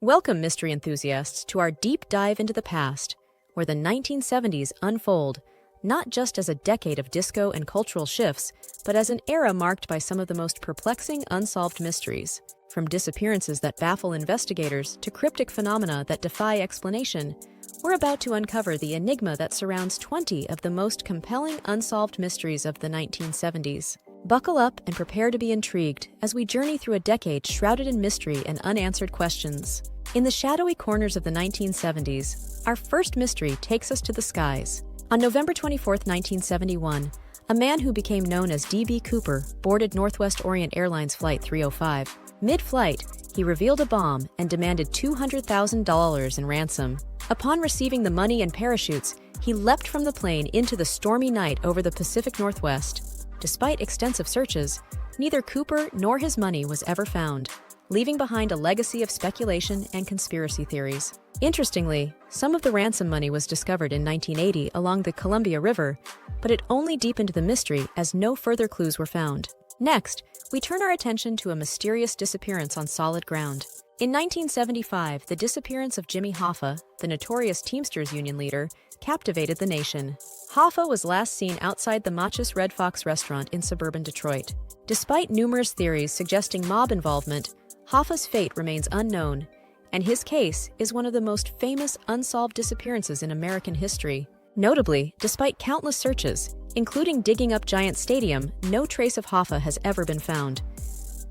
Welcome, mystery enthusiasts, to our deep dive into the past, where the 1970s unfold not just as a decade of disco and cultural shifts, but as an era marked by some of the most perplexing unsolved mysteries. From disappearances that baffle investigators to cryptic phenomena that defy explanation, we're about to uncover the enigma that surrounds 20 of the most compelling unsolved mysteries of the 1970s. Buckle up and prepare to be intrigued as we journey through a decade shrouded in mystery and unanswered questions. In the shadowy corners of the 1970s, our first mystery takes us to the skies. On November 24, 1971, a man who became known as D.B. Cooper boarded Northwest Orient Airlines Flight 305. Mid-flight, he revealed a bomb and demanded $200,000 in ransom. Upon receiving the money and parachutes, he leapt from the plane into the stormy night over the Pacific Northwest. Despite extensive searches, neither Cooper nor his money was ever found, leaving behind a legacy of speculation and conspiracy theories. Interestingly, some of the ransom money was discovered in 1980 along the Columbia River, but it only deepened the mystery as no further clues were found. Next, we turn our attention to a mysterious disappearance on solid ground. In 1975, the disappearance of Jimmy Hoffa, the notorious Teamsters Union leader, captivated the nation. Hoffa was last seen outside the Machus Red Fox restaurant in suburban Detroit. Despite numerous theories suggesting mob involvement, Hoffa's fate remains unknown, and his case is one of the most famous unsolved disappearances in American history. Notably, despite countless searches, including digging up Giant Stadium, no trace of Hoffa has ever been found.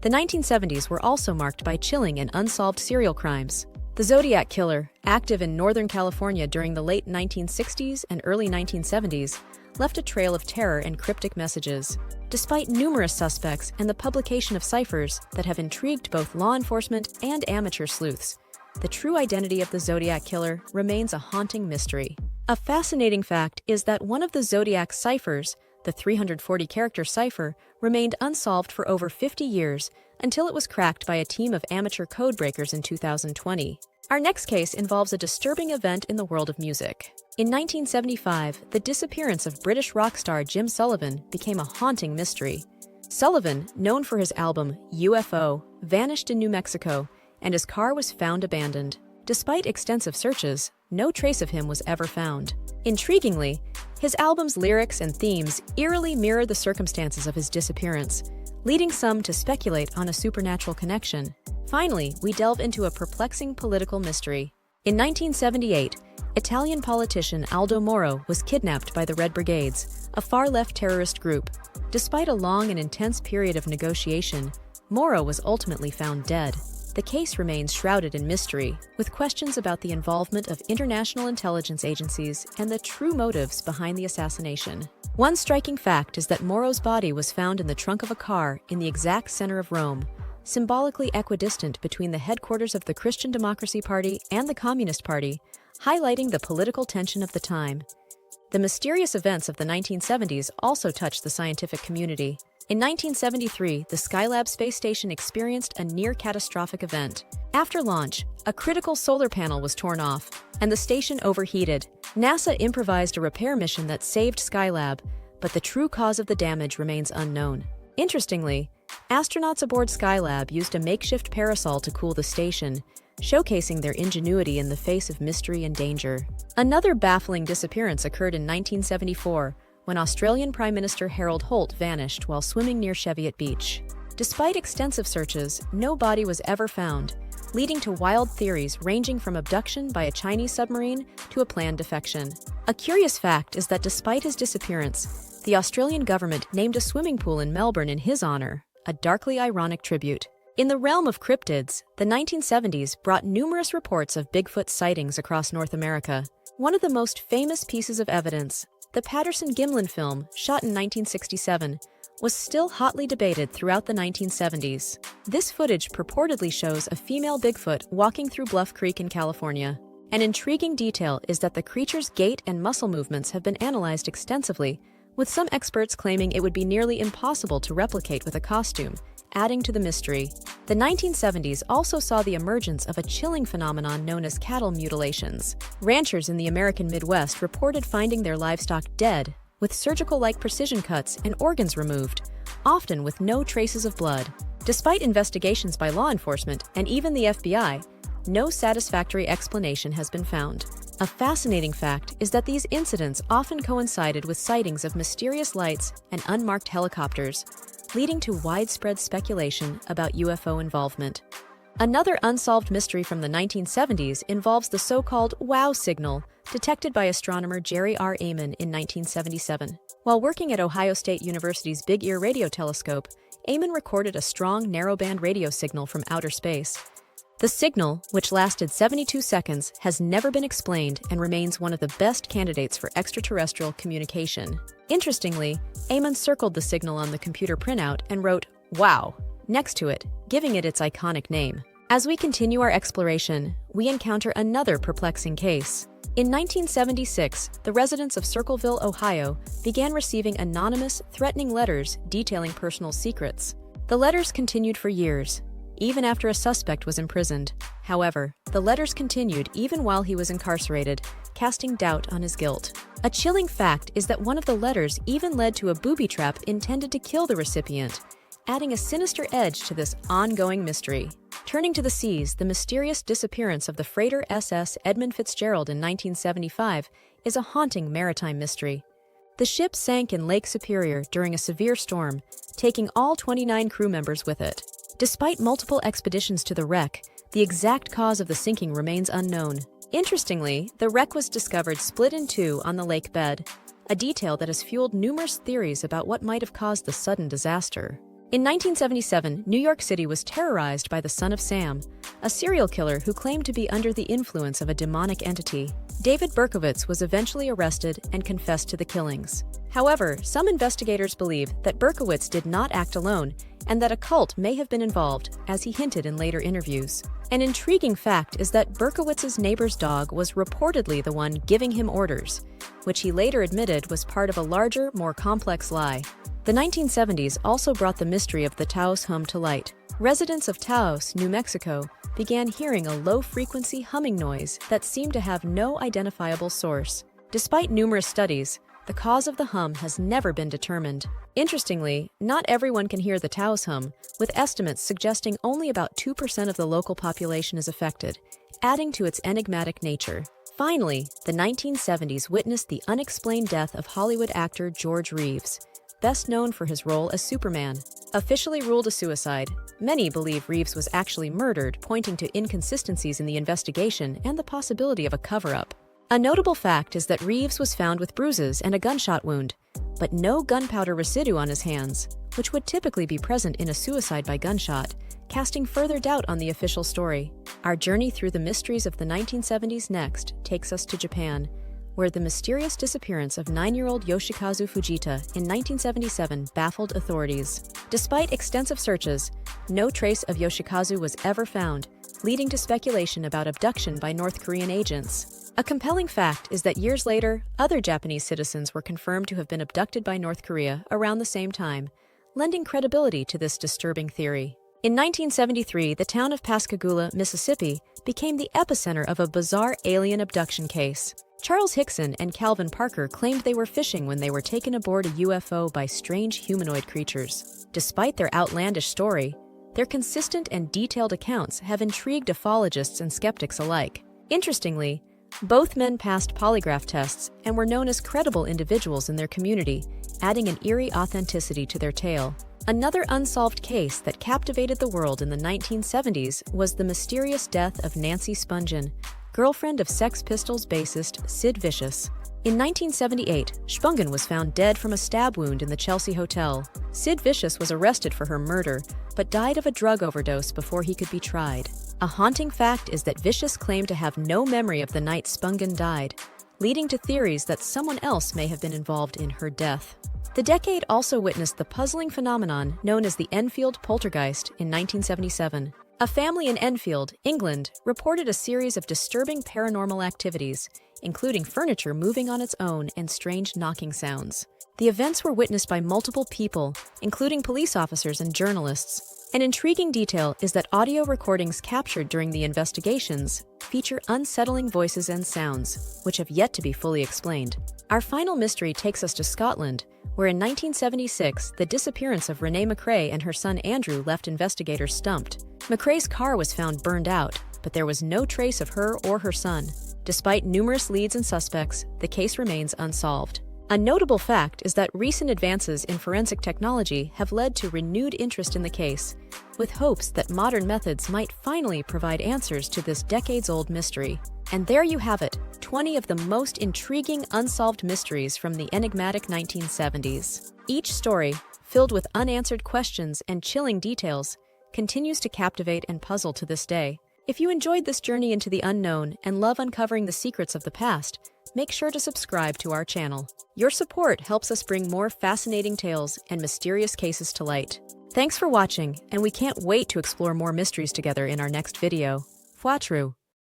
The 1970s were also marked by chilling and unsolved serial crimes. The Zodiac killer, active in Northern California during the late 1960s and early 1970s, left a trail of terror and cryptic messages. Despite numerous suspects and the publication of ciphers that have intrigued both law enforcement and amateur sleuths, the true identity of the Zodiac killer remains a haunting mystery. A fascinating fact is that one of the Zodiac ciphers, the 340-character cipher, remained unsolved for over 50 years until it was cracked by a team of amateur codebreakers in 2020. Our next case involves a disturbing event in the world of music. In 1975, the disappearance of British rock star Jim Sullivan became a haunting mystery. Sullivan, known for his album UFO, vanished in New Mexico, and his car was found abandoned. Despite extensive searches, no trace of him was ever found. Intriguingly, his album's lyrics and themes eerily mirror the circumstances of his disappearance, leading some to speculate on a supernatural connection. Finally, we delve into a perplexing political mystery. In 1978, Italian politician Aldo Moro was kidnapped by the Red Brigades, a far-left terrorist group. Despite a long and intense period of negotiation, Moro was ultimately found dead. The case remains shrouded in mystery, with questions about the involvement of international intelligence agencies and the true motives behind the assassination. One striking fact is that Moro's body was found in the trunk of a car in the exact center of Rome, symbolically equidistant between the headquarters of the Christian Democracy Party and the Communist Party, highlighting the political tension of the time. The mysterious events of the 1970s also touched the scientific community. In 1973, the Skylab space station experienced a near-catastrophic event. After launch, a critical solar panel was torn off, and the station overheated. NASA improvised a repair mission that saved Skylab, but the true cause of the damage remains unknown. Interestingly, astronauts aboard Skylab used a makeshift parasol to cool the station, showcasing their ingenuity in the face of mystery and danger. Another baffling disappearance occurred in 1974, when Australian Prime Minister Harold Holt vanished while swimming near Cheviot Beach. Despite extensive searches, no body was ever found, leading to wild theories ranging from abduction by a Chinese submarine to a planned defection. A curious fact is that despite his disappearance, the Australian government named a swimming pool in Melbourne in his honor, a darkly ironic tribute. In the realm of cryptids, the 1970s brought numerous reports of Bigfoot sightings across North America. One of the most famous pieces of evidence, the Patterson-Gimlin film, shot in 1967, was still hotly debated throughout the 1970s. This footage purportedly shows a female Bigfoot walking through Bluff Creek in California. An intriguing detail is that the creature's gait and muscle movements have been analyzed extensively, with some experts claiming it would be nearly impossible to replicate with a costume, adding to the mystery. The 1970s also saw the emergence of a chilling phenomenon known as cattle mutilations. Ranchers in the American Midwest reported finding their livestock dead, with surgical-like precision cuts and organs removed, often with no traces of blood. Despite investigations by law enforcement and even the FBI, no satisfactory explanation has been found. A fascinating fact is that these incidents often coincided with sightings of mysterious lights and unmarked helicopters, leading to widespread speculation about UFO involvement. Another unsolved mystery from the 1970s involves the so-called wow signal detected by astronomer Jerry R. Amon in 1977. While working at Ohio State University's Big Ear radio telescope, Amon recorded a strong narrowband radio signal from outer space. The signal, which lasted 72 seconds, has never been explained and remains one of the best candidates for extraterrestrial communication. Interestingly, Amon circled the signal on the computer printout and wrote, "Wow," next to it, giving it its iconic name. As we continue our exploration, we encounter another perplexing case. In 1976, the residents of Circleville, Ohio, began receiving anonymous, threatening letters detailing personal secrets. The letters continued for years, even after a suspect was imprisoned. However, the letters continued even while he was incarcerated, casting doubt on his guilt. A chilling fact is that one of the letters even led to a booby trap intended to kill the recipient, adding a sinister edge to this ongoing mystery. Turning to the seas, the mysterious disappearance of the freighter SS Edmund Fitzgerald in 1975 is a haunting maritime mystery. The ship sank in Lake Superior during a severe storm, taking all 29 crew members with it. Despite multiple expeditions to the wreck, the exact cause of the sinking remains unknown. Interestingly, the wreck was discovered split in two on the lake bed, a detail that has fueled numerous theories about what might have caused the sudden disaster. In 1977, New York City was terrorized by the Son of Sam, a serial killer who claimed to be under the influence of a demonic entity. David Berkowitz was eventually arrested and confessed to the killings. However, some investigators believe that Berkowitz did not act alone and that a cult may have been involved, as he hinted in later interviews. An intriguing fact is that Berkowitz's neighbor's dog was reportedly the one giving him orders, which he later admitted was part of a larger, more complex lie. The 1970s also brought the mystery of the Taos Hum to light. Residents of Taos, New Mexico, began hearing a low-frequency humming noise that seemed to have no identifiable source. Despite numerous studies, the cause of the hum has never been determined. Interestingly, not everyone can hear the Taos hum, with estimates suggesting only about 2% of the local population is affected, adding to its enigmatic nature. Finally, the 1970s witnessed the unexplained death of Hollywood actor George Reeves, best known for his role as Superman. Officially ruled a suicide, many believe Reeves was actually murdered, pointing to inconsistencies in the investigation and the possibility of a cover-up. A notable fact is that Reeves was found with bruises and a gunshot wound, but no gunpowder residue on his hands, which would typically be present in a suicide by gunshot, casting further doubt on the official story. Our journey through the mysteries of the 1970s next takes us to Japan, where the mysterious disappearance of 9-year-old Yoshikazu Fujita in 1977 baffled authorities. Despite extensive searches, no trace of Yoshikazu was ever found, leading to speculation about abduction by North Korean agents. A compelling fact is that years later, other Japanese citizens were confirmed to have been abducted by North Korea around the same time, lending credibility to this disturbing theory. In 1973, the town of Pascagoula, Mississippi, became the epicenter of a bizarre alien abduction case. Charles Hickson and Calvin Parker claimed they were fishing when they were taken aboard a UFO by strange humanoid creatures. Despite their outlandish story, their consistent and detailed accounts have intrigued ufologists and skeptics alike. Interestingly, both men passed polygraph tests and were known as credible individuals in their community, adding an eerie authenticity to their tale. Another unsolved case that captivated the world in the 1970s was the mysterious death of Nancy Spungen, girlfriend of Sex Pistols bassist Sid Vicious. In 1978, Spungen was found dead from a stab wound in the Chelsea Hotel. Sid Vicious was arrested for her murder, but died of a drug overdose before he could be tried. A haunting fact is that Vicious claimed to have no memory of the night Spungen died, leading to theories that someone else may have been involved in her death. The decade also witnessed the puzzling phenomenon known as the Enfield Poltergeist in 1977. A family in Enfield, England, reported a series of disturbing paranormal activities, including furniture moving on its own and strange knocking sounds. The events were witnessed by multiple people, including police officers and journalists. An intriguing detail is that audio recordings captured during the investigations feature unsettling voices and sounds, which have yet to be fully explained. Our final mystery takes us to Scotland, where in 1976, the disappearance of Renee McRae and her son Andrew left investigators stumped. McRae's car was found burned out, but there was no trace of her or her son. Despite numerous leads and suspects, the case remains unsolved. A notable fact is that recent advances in forensic technology have led to renewed interest in the case, with hopes that modern methods might finally provide answers to this decades-old mystery. And there you have it, 20 of the most intriguing unsolved mysteries from the enigmatic 1970s. Each story, filled with unanswered questions and chilling details, continues to captivate and puzzle to this day. If you enjoyed this journey into the unknown and love uncovering the secrets of the past, make sure to subscribe to our channel. Your support helps us bring more fascinating tales and mysterious cases to light. Thanks for watching, and we can't wait to explore more mysteries together in our next video. Foitrou.